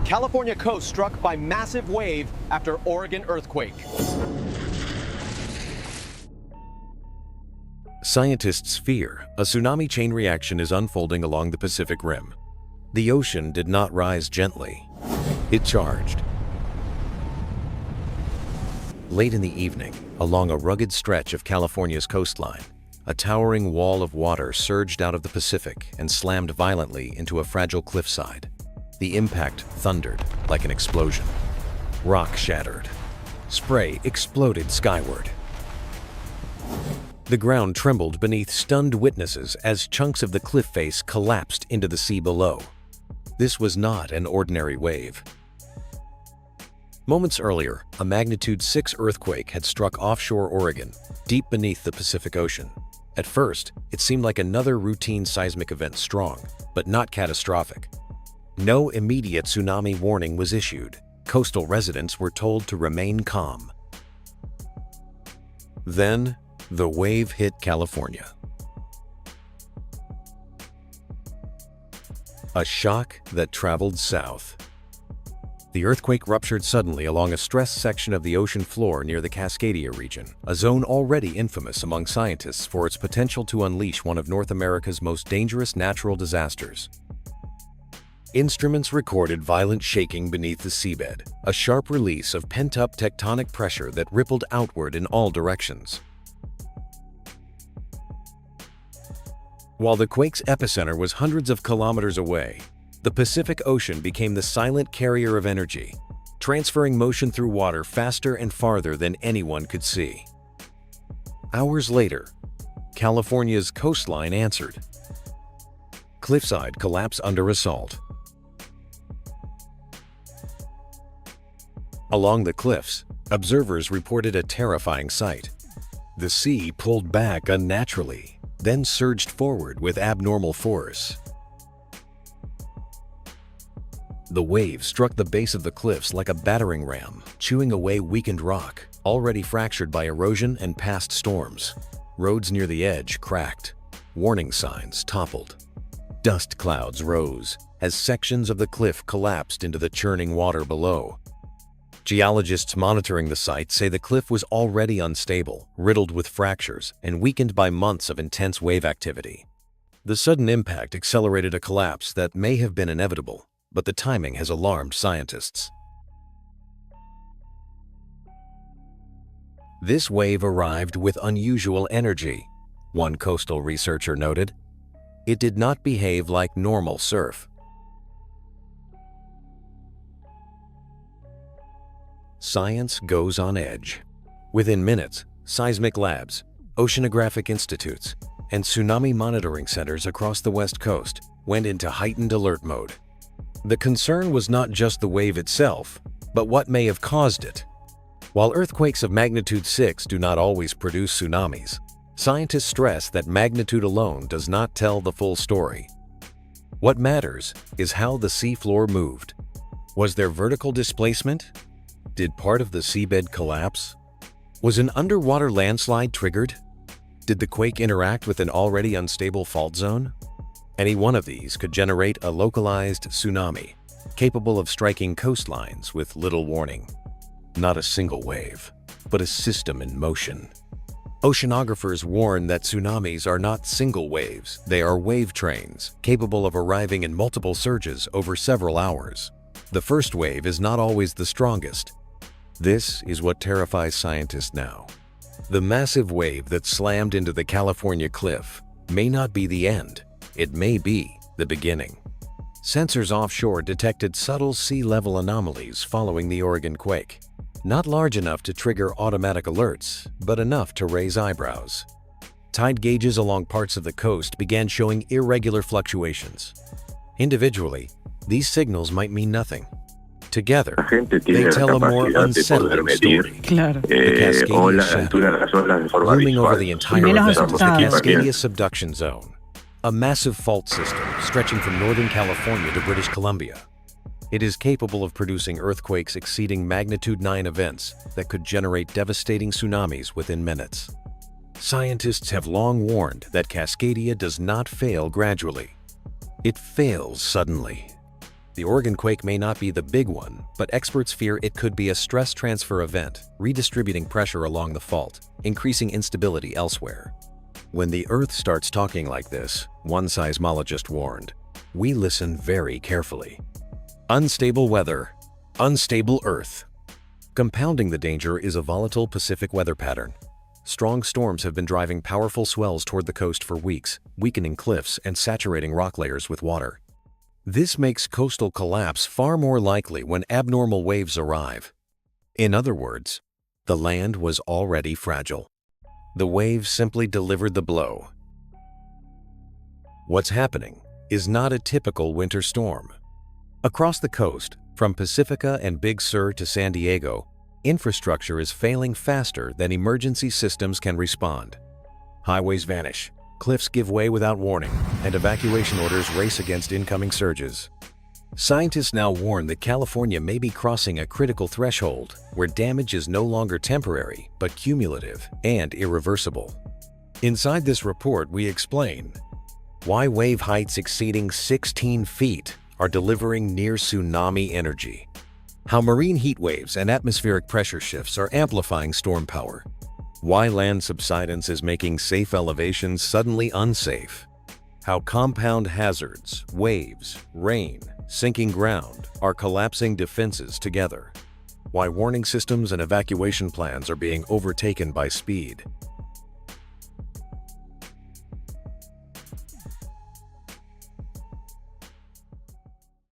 California coast struck by massive wave after Oregon earthquake. Scientists fear a tsunami chain reaction is unfolding along the Pacific Rim. The ocean did not rise gently. It charged. Late in the evening, along a rugged stretch of California's coastline, a towering wall of water surged out of the Pacific and slammed violently into a fragile cliffside. The impact thundered like an explosion. Rock shattered. Spray exploded skyward. The ground trembled beneath stunned witnesses as chunks of the cliff face collapsed into the sea below. This was not an ordinary wave. Moments earlier, a magnitude 6 earthquake had struck offshore Oregon, deep beneath the Pacific Ocean. At first, it seemed like another routine seismic event, strong, but not catastrophic. No immediate tsunami warning was issued. Coastal residents were told to remain calm. Then, the wave hit California. A shock that traveled south. The earthquake ruptured suddenly along a stressed section of the ocean floor near the Cascadia region, a zone already infamous among scientists for its potential to unleash one of North America's most dangerous natural disasters. Instruments recorded violent shaking beneath the seabed, a sharp release of pent-up tectonic pressure that rippled outward in all directions. While the quake's epicenter was hundreds of kilometers away, the Pacific Ocean became the silent carrier of energy, transferring motion through water faster and farther than anyone could see. Hours later, California's coastline answered. Cliffside collapsed under assault. Along the cliffs, observers reported a terrifying sight. The sea pulled back unnaturally, then surged forward with abnormal force. The wave struck the base of the cliffs like a battering ram, chewing away weakened rock, already fractured by erosion and past storms. Roads near the edge cracked. Warning signs toppled. Dust clouds rose as sections of the cliff collapsed into the churning water below. Geologists monitoring the site say the cliff was already unstable, riddled with fractures, and weakened by months of intense wave activity. The sudden impact accelerated a collapse that may have been inevitable, but the timing has alarmed scientists. This wave arrived with unusual energy, one coastal researcher noted. It did not behave like normal surf. Science goes on edge. Within minutes, seismic labs, oceanographic institutes, and tsunami monitoring centers across the West Coast went into heightened alert mode. The concern was not just the wave itself, but what may have caused it. While earthquakes of magnitude 6 do not always produce tsunamis, scientists stress that magnitude alone does not tell the full story. What matters is how the seafloor moved. Was there vertical displacement? Did part of the seabed collapse? Was an underwater landslide triggered? Did the quake interact with an already unstable fault zone? Any one of these could generate a localized tsunami, capable of striking coastlines with little warning. Not a single wave, but a system in motion. Oceanographers warn that tsunamis are not single waves, they are wave trains, capable of arriving in multiple surges over several hours. The first wave is not always the strongest. This is what terrifies scientists now. The massive wave that slammed into the California cliff may not be the end. It may be the beginning. Sensors offshore detected subtle sea level anomalies following the Oregon quake. Not large enough to trigger automatic alerts, but enough to raise eyebrows. Tide gauges along parts of the coast began showing irregular fluctuations. Individually, these signals might mean nothing. Together, they tell a more unsettling story. Claro. The Cascadia shadow, looming over the entire event, is the Cascadia subduction zone, a massive fault system stretching from Northern California to British Columbia. It is capable of producing earthquakes exceeding magnitude 9 events that could generate devastating tsunamis within minutes. Scientists have long warned that Cascadia does not fail gradually. It fails suddenly. The Oregon quake may not be the big one, but experts fear it could be a stress transfer event, redistributing pressure along the fault, increasing instability elsewhere. When the Earth starts talking like this, one seismologist warned, we listen very carefully. Unstable weather, unstable Earth. Compounding the danger is a volatile Pacific weather pattern. Strong storms have been driving powerful swells toward the coast for weeks, weakening cliffs and saturating rock layers with water. This makes coastal collapse far more likely when abnormal waves arrive. In other words, the land was already fragile. The waves simply delivered the blow. What's happening is not a typical winter storm. Across the coast, from Pacifica and Big Sur to San Diego, infrastructure is failing faster than emergency systems can respond. Highways vanish, cliffs give way without warning, and evacuation orders race against incoming surges. Scientists now warn that California may be crossing a critical threshold where damage is no longer temporary but cumulative and irreversible. Inside this report, we explain why wave heights exceeding 16 feet are delivering near tsunami energy, how marine heat waves and atmospheric pressure shifts are amplifying storm power, why land subsidence is making safe elevations suddenly unsafe, how compound hazards, waves, rain, sinking ground are collapsing defenses together, why warning systems and evacuation plans are being overtaken by speed,